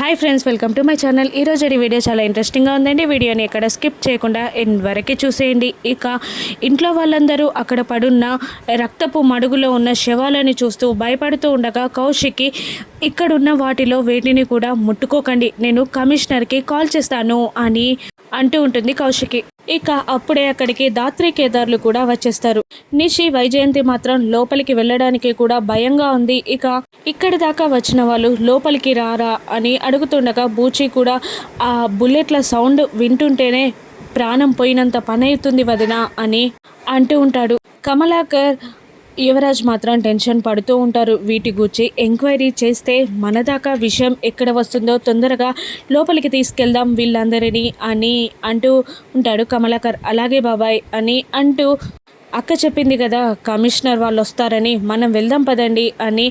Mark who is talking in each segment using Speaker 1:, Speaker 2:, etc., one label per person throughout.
Speaker 1: Hi friends, welcome to my channel. ఈరోజు video చాలా ఇంట్రెస్టింగ్గా ఉందండి. వీడియోని ఎక్కడ స్కిప్ చేయకుండా ఎండ్ వరకు చూసేయండి. ఇక ఇంట్లో వాళ్ళందరూ అక్కడ పడున్న రక్తపు మడుగులో ఉన్న శవాలని చూస్తూ భయపడుతూ ఉండగా కౌశికి ఇక్కడున్న వాటిలో వేటిని కూడా ముట్టుకోకండి, నేను కమిషనర్కి కాల్ చేస్తాను అని అంటూ ఉంటుంది కౌశికి. ఇక అప్పుడే అక్కడికి దాత్రి కేదార్లు కూడా వచ్చేస్తారు. నిషి వైజయంతి మాత్రం లోపలికి వెళ్ళడానికి కూడా భయంగా ఉంది. ఇక ఇక్కడి దాకా వచ్చిన వాళ్ళు లోపలికి రారా అని అడుగుతుండగా బూచి కూడా ఆ బుల్లెట్ల సౌండ్ వింటుంటేనే ప్రాణం పోయినంత పని అవుతుంది వదిన అని అంటూ ఉంటాడు. కమలాకర్ యువరాజ్ మాత్రం టెన్షన్ పడుతూ ఉంటారు. వీటి గురించి ఎంక్వైరీ చేస్తే మన దాకా విషయం ఎక్కడ వస్తుందో తొందరగా లోపలికి తీసుకెళ్దాం వీళ్ళందరినీ అని అంటూ ఉంటాడు కమలాకర్. అలాగే బాబాయ్ అని అంటూ అక్క చెప్పింది కదా కమిషనర్ వాళ్ళు వస్తారని, మనం వెళ్దాం పదండి అని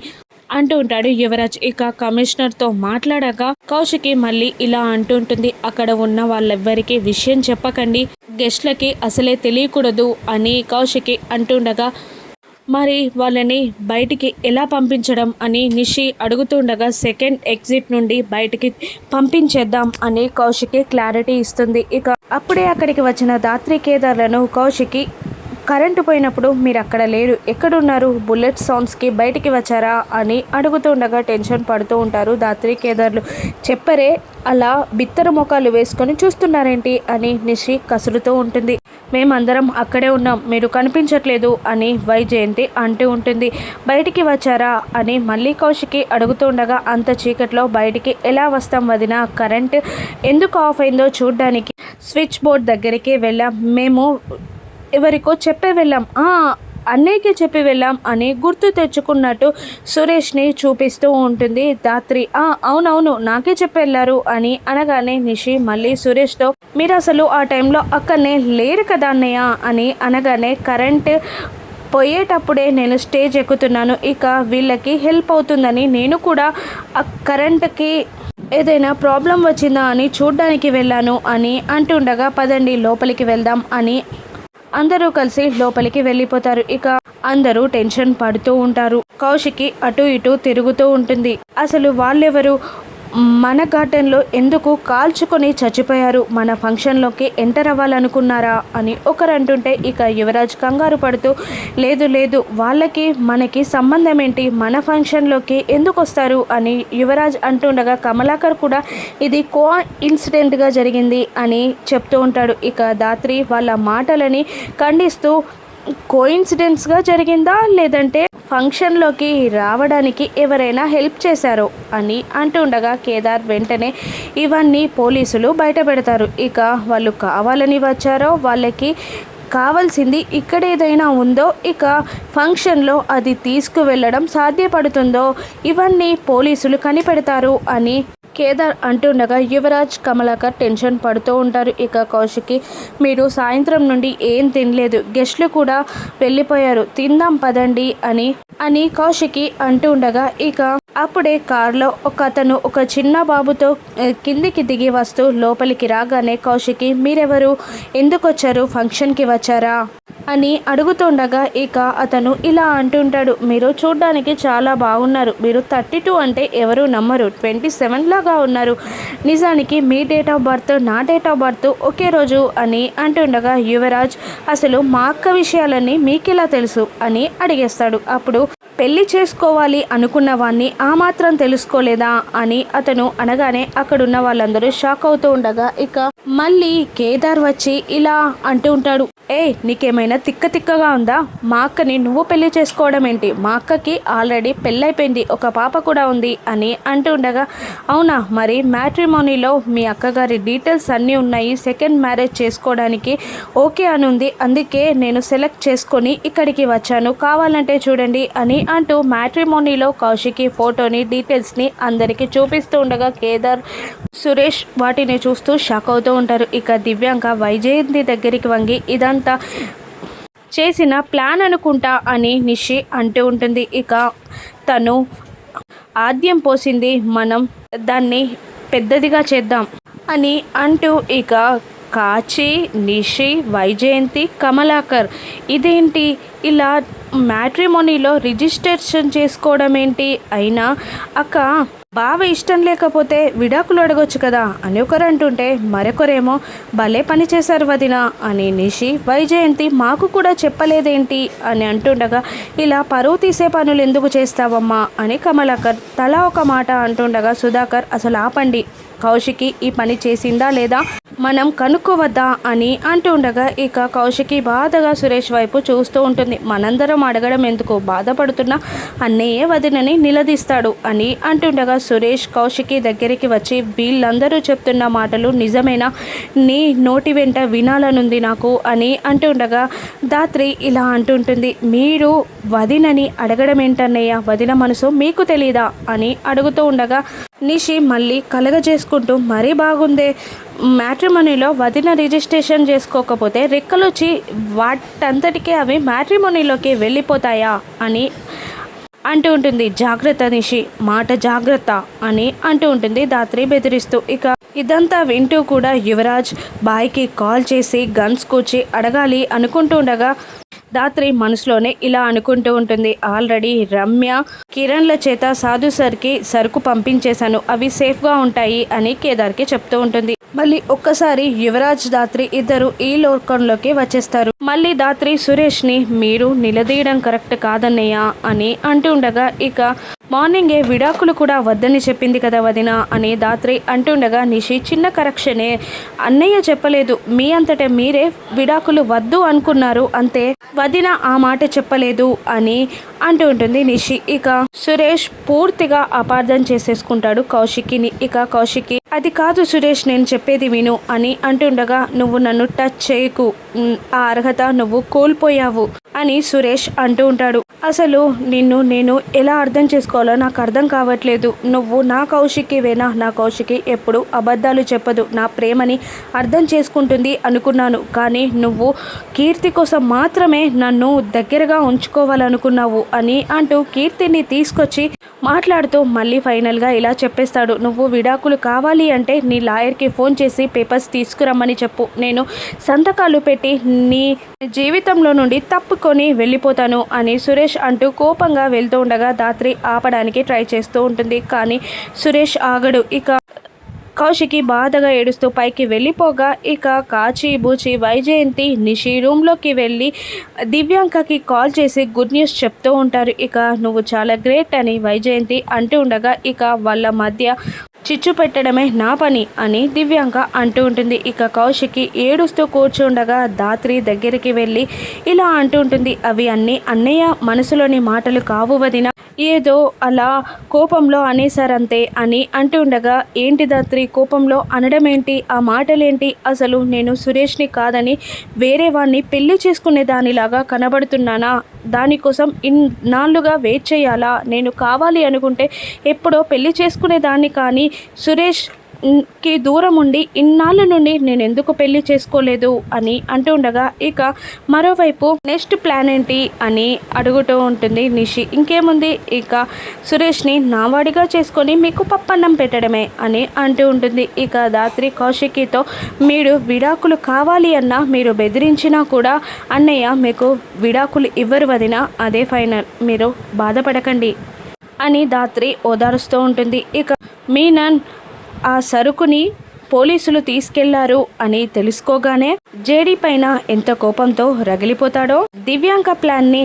Speaker 1: అంటూ ఉంటాడు యువరాజ్. ఇక కమిషనర్తో మాట్లాడాక కౌశికి మళ్ళీ ఇలా అంటుంటుంది, అక్కడ ఉన్న వాళ్ళెవ్వరికీ విషయం చెప్పకండి, గెస్ట్లకి అసలే తెలియకూడదు అని కౌశికి అంటుండగా మరి వాళ్ళని బయటికి ఎలా పంపించడం అని నిషి అడుగుతుండగా సెకండ్ ఎగ్జిట్ నుండి బయటికి పంపించేద్దాం అని కౌశికి క్లారిటీ ఇస్తుంది. ఇక అప్పుడే అక్కడికి వచ్చిన దాత్రి కేదార్లను కౌశికి కరెంటు పోయినప్పుడు మీరు అక్కడ లేరు, ఎక్కడున్నారు, బుల్లెట్ సౌండ్స్కి బయటికి వచ్చారా అని అడుగుతుండగా టెన్షన్ పడుతూ ఉంటారు దాత్రి కేదార్లు. చెప్పరే అలా బిత్తర ముఖాలు వేసుకొని చూస్తున్నారేంటి అని నిషి కసురుతూ ఉంటుంది. మేమందరం అక్కడే ఉన్నాం, మీరు కనిపించట్లేదు అని వైజయంతి అంటూ ఉంటుంది. బయటికి వచ్చారా అని మళ్ళీ కౌశికి అడుగుతుండగా అంత చీకట్లో బయటికి ఎలా వస్తాం వదిన, కరెంట్ ఎందుకు ఆఫ్ అయిందో చూడ్డానికి స్విచ్ బోర్డ్ దగ్గరికి వెళ్ళాం, మేము ఎవరికో చెప్పే వెళ్ళాం, అన్నయ్యకి చెప్పి వెళ్ళాం అని గుర్తు తెచ్చుకున్నట్టు సురేష్ని చూపిస్తూ ఉంటుంది దాత్రి. అవునవును నాకే చెప్పి వెళ్ళారు అని అనగానే నిషి మళ్ళీ సురేష్తో మీరు అసలు ఆ టైంలో అక్కడనే లేరు కదా అన్నయ్య అని అనగానే కరెంట్ పోయేటప్పుడే నేను స్టేజ్ ఎక్కుతున్నాను, ఇక వీళ్ళకి హెల్ప్ అవుతుందని నేను కూడా ఆ కరెంట్కి ఏదైనా ప్రాబ్లం వచ్చిందా అని చూడ్డానికి వెళ్ళాను అని అంటుండగా పదండి లోపలికి వెళ్దాం అని అందరూ కలిసి లోపలికి వెళ్ళిపోతారు. ఇక అందరూ టెన్షన్ పడుతూ ఉంటారు. కౌశికి అటు ఇటు తిరుగుతూ ఉంటుంది. అసలు వాళ్ళెవరు, మన గార్డెన్లో ఎందుకు కాల్చుకొని చచ్చిపోయారు, మన ఫంక్షన్లోకి ఎంటర్ అవ్వాలనుకున్నారా అని ఒకరు అంటుంటే ఇక యువరాజ్ కంగారు పడుతూ లేదు లేదు వాళ్ళకి మనకి సంబంధం ఏంటి, మన ఫంక్షన్లోకి ఎందుకు వస్తారు అని యువరాజ్ అంటుండగా కమలాకర్ కూడా ఇది కో ఇన్సిడెంట్గా జరిగింది అని చెప్తూ ఉంటాడు. ఇక దాత్రి వాళ్ళ మాటలని ఖండిస్తూ కోఇన్సిడెన్స్గా జరిగిందా లేదంటే ఫంక్షన్లోకి రావడానికి ఎవరైనా హెల్ప్ చేశారో అని అంటుండగా కేదార్ వెంటనే ఇవన్నీ పోలీసులు బయట పెడతారు. ఇక వాళ్ళు కావాలని వచ్చారో, వాళ్ళకి కావాల్సింది ఇక్కడ ఏదైనా ఉందో, ఇక ఫంక్షన్లో అది తీసుకువెళ్ళడం సాధ్యపడుతుందో ఇవన్నీ పోలీసులు కనిపెడతారు అని కేదార్ అంటుండగా యువరాజ్ కమలాకర్ టెన్షన్ పడుతూ ఉంటారు. ఇక కౌశికి మీరు సాయంత్రం నుండి ఏం తినలేదు, గెస్ట్లు కూడా వెళ్ళిపోయారు, తిందాం పదండి అని కౌశికి అంటుండగా ఇక అప్పుడే కారులో ఒక అతను ఒక చిన్న బాబుతో కిందికి దిగి వస్తూ లోపలికి రాగానే కౌశికి మీరెవరు, ఎందుకు వచ్చారు, ఫంక్షన్కి వచ్చారా అని అడుగుతుండగా ఇక అతను ఇలా అంటుంటాడు, మీరు చూడ్డానికి చాలా బాగున్నారు, మీరు 32 అంటే ఎవరు నమ్మరు, 27 లాగా ఉన్నారు, నిజానికి మీ డేట్ ఆఫ్ బర్త్ నా డేట్ ఆఫ్ బర్త్ ఒకే రోజు అని అంటుండగా యువరాజ్ అసలు మా అక్క విషయాలన్నీ మీకెలా తెలుసు అని అడిగేస్తాడు. అప్పుడు పెళ్లి చేసుకోవాలి అనుకున్న వాణ్ణి ఆ మాత్రం తెలుసుకోలేదా అని అతను అనగానే అక్కడున్న వాళ్ళందరూ షాక్ అవుతూ ఉండగా ఇక మళ్ళీ కేదార్ వచ్చి ఇలా అంటూ ఉంటాడు, నీకేమైనా తిక్కగా ఉందా, మా అక్కని నువ్వు పెళ్లి చేసుకోవడం ఏంటి, మా అక్కకి ఆల్రెడీ పెళ్ళైపోయింది, ఒక పాప కూడా ఉంది అని అంటూ ఉండగా అవునా, మరి మ్యాట్రిమోనీలో మీ అక్కగారి డీటెయిల్స్ అన్నీ ఉన్నాయి, సెకండ్ మ్యారేజ్ చేసుకోవడానికి ఓకే అని ఉంది, అందుకే నేను సెలెక్ట్ చేసుకొని ఇక్కడికి వచ్చాను, కావాలంటే చూడండి అని అంటూ మ్యాట్రిమోనీలో కౌశికి ఫోటోని డీటెయిల్స్ని అందరికీ చూపిస్తూ ఉండగా కేదార్ సురేష్ వాటిని చూస్తూ షాక్ అవుతూ ఉంటారు. ఇక దివ్యాంక వైజయంతి దగ్గరికి వంగి ఇదంతా చేసిన ప్లాన్ అనుకుంటా అని నిషి అంటూ ఉంటుంది. ఇక తను ఆద్యం పోసింది, మనం దాన్ని పెద్దదిగా చేద్దాం అని అంటూ ఇక కాచి నిషి వైజయంతి కమలాకర్ ఇదేంటి ఇలా మ్యాట్రిమోనీలో రిజిస్ట్రేషన్ చేసుకోవడం ఏంటి, అయినా అక్క బావ ఇష్టం లేకపోతే విడాకులు అడగొచ్చు కదా అని ఒకరు అంటుంటే మరొకరేమో భలే పని చేశారు వదిన అని నిషి, వైజయంతి మాకు కూడా చెప్పలేదేంటి అని అంటుండగా ఇలా పరువు తీసే పనులు ఎందుకు చేస్తావమ్మా అని కమలాకర్ తలా ఒక మాట అంటుండగా సుధాకర్ అసలు ఆపండి, కౌశికి ఈ పని చేసిందా లేదా మనం కనుక్కోవద్దా అని అంటుండగా ఇక కౌశికి బాధగా సురేష్ వైపు చూస్తూ ఉంటుంది. మనందరం అడగడం ఎందుకు, బాధపడుతున్న అన్నయ్యే వదినని నిలదీస్తాడు అని అంటుండగా సురేష్ కౌశికి దగ్గరికి వచ్చి వీళ్ళందరూ చెప్తున్న మాటలు నిజమేనా, నీ నోటి వెంట వినాలనుంది నాకు అని అంటుండగా ధాత్రి ఇలా అంటుంటుంది, మీరు వదినని అడగడం ఏంటన్నయ్య, వదిన మనసు మీకు తెలీదా అని అడుగుతూ ఉండగా నిషి మళ్ళీ కలగజేసుకుంటూ మరీ బాగుందే, మ్యాట్రిమోనీలో వదిన రిజిస్ట్రేషన్ చేసుకోకపోతే రెక్కలొచ్చి వాటంతటికే అవి మ్యాట్రిమోనీలోకి వెళ్ళిపోతాయా అని అంటూ ఉంటుంది. జాగ్రత్త నిషి, మాట జాగ్రత్త అని అంటూ ఉంటుంది ధాత్రి బెదిరిస్తూ. ఇక ఇదంతా వింటూ కూడా యువరాజ్ బాయ్కి కాల్ చేసి గన్స్ కూర్చి అడగాలి అనుకుంటూ ఉండగా ధాత్రి మనసులోనే ఇలా అనుకుంటూ ఉంటుంది, ఆల్రెడీ రమ్య కిరణ్ల చేత సాధు సార్కి సరుకు పంపించేశాను, అవి సేఫ్గా ఉంటాయి అని కేదార్కి చెప్తూ ఉంటుంది. మళ్ళీ ఒక్కసారి యువరాజ్ ధాత్రి ఇద్దరు ఈ లోకంలోకి వచ్చేస్తారు. మళ్ళీ ధాత్రి సురేష్ని మీరు నిలదీయడం కరెక్ట్ కాదన్నయ్య అని అంటుండగా ఇక మార్నింగే విడాకులు కూడా వద్దని చెప్పింది కదా వదిన అని ధాత్రి అంటుండగా నిషి చిన్న కరెక్షనే, అన్నయ్య చెప్పలేదు, మీ అంతటే మీరే విడాకులు వద్దు అనుకున్నారు అంతే, వదిన ఆ మాట చెప్పలేదు అని అంటూ ఉంటుంది నిషి. ఇక సురేష్ పూర్తిగా అపార్థం చేసేసుకుంటాడు కౌశికిని. ఇక కౌశికి అది కాదు సురేష్ నేను చెప్పేది విను అని అంటుండగా నువ్వు నన్ను టచ్ చేయకు, ఆ అర్హత నువ్వు కోల్పోయావు అని సురేష్ అంటూ ఉంటాడు. అసలు నిన్ను నేను ఎలా అర్థం చేసుకోవాలో నాకు అర్థం కావట్లేదు, నువ్వు నా కౌశికివేనా, నా కౌశికి ఎప్పుడు అబద్ధాలు చెప్పదు, నా ప్రేమని అర్థం చేసుకుంటుంది అనుకున్నాను, కానీ నువ్వు కీర్తి కోసం మాత్రమే నన్ను దగ్గరగా ఉంచుకోవాలనుకున్నావు అని అంటూ కీర్తిని తీసుకొచ్చి మాట్లాడుతూ మళ్ళీ ఫైనల్గా ఇలా చెప్పేస్తాడు, నువ్వు విడాకులు కావాలి అంటే నీ లాయర్కి ఫోన్ చేసి పేపర్స్ తీసుకురమ్మని చెప్పు, నేను సంతకాలు పెట్టి నీ జీవితంలో నుండి తప్పుకొని వెళ్ళిపోతాను అని సురేష్ అంటూ కోపంగా వెళ్తూ ఉండగా ధాత్రి ఆపడానికి ట్రై చేస్తూ ఉంటుంది. కానీ సురేష్ ఆగడు. ఇక కౌశికి బాధగా ఏడుస్తూ పైకి వెళ్ళిపోగా ఇక కాచి బూచి వైజయంతి నిషి రూమ్లోకి వెళ్ళి దివ్యాంకకి కాల్ చేసి గుడ్ న్యూస్ చెప్తూ ఉంటారు. ఇక నువ్వు చాలా గ్రేట్ అని వైజయంతి అంటూ ఉండగా ఇక వాళ్ళ మధ్య చిచ్చు పెట్టడమే నా పని అని దివ్యాంక అంటూ ఉంటుంది. ఇక కౌశికి ఏడుస్తూ కూర్చుండగా ధాత్రి దగ్గరికి వెళ్ళి ఇలా అంటూ ఉంటుంది, అవి అన్నీ అన్నయ్య మనసులోని మాటలు కావు వదిన, ఏదో అలా కోపంలో అనేసారంతే అని అంటూ ఉండగా ఏంటి ధాత్రి కోపంలో అనడం ఏంటి, ఆ మాటలేంటి, అసలు నేను సురేష్ని కాదని వేరే వాడిని పెళ్లి చేసుకునే దానిలాగా కనబడుతున్నానా, దానికోసం ఇన్నాళ్ళుగా వెయిట్ చేయాలా, నేను కావాలి అనుకుంటే ఎప్పుడో పెళ్లి చేసుకునేదాన్ని, కానీ సురేష్కి దూరం ఉండి ఇన్నాళ్ళ నుండి నేను ఎందుకు పెళ్లి చేసుకోలేదు అని అంటూ ఉండగా ఇక మరోవైపు నెక్స్ట్ ప్లాన్ ఏంటి అని అడుగుతూ ఉంటుంది నిషి. ఇంకేముంది, ఇక సురేష్ని నావాడిగా చేసుకొని మీకు పప్పన్నం పెట్టడమే అని అంటూ ఉంటుంది. ఇక ధాత్రి కౌశికితో మీరు విడాకులు కావాలి అన్నా మీరు బెదిరించినా కూడా అన్నయ్య మీకు విడాకులు ఇవ్వరు వదిన, అదే ఫైనల్, మీరు బాధపడకండి అని ధాత్రి ఓదారుస్తూ ఉంటుంది. ఇక మీనన్ ఆ సరుకుని పోలీసులు తీసుకెళ్లారు అని తెలుసుకోగానే జేడీ పైన ఎంత కోపంతో రగిలిపోతాడో, దివ్యాంక ప్లాన్ని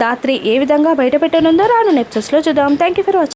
Speaker 1: ధాత్రి ఏ విధంగా బయటపెట్టనుందో రాను నెప్సెస్లో చూద్దాం. Thank you for watching.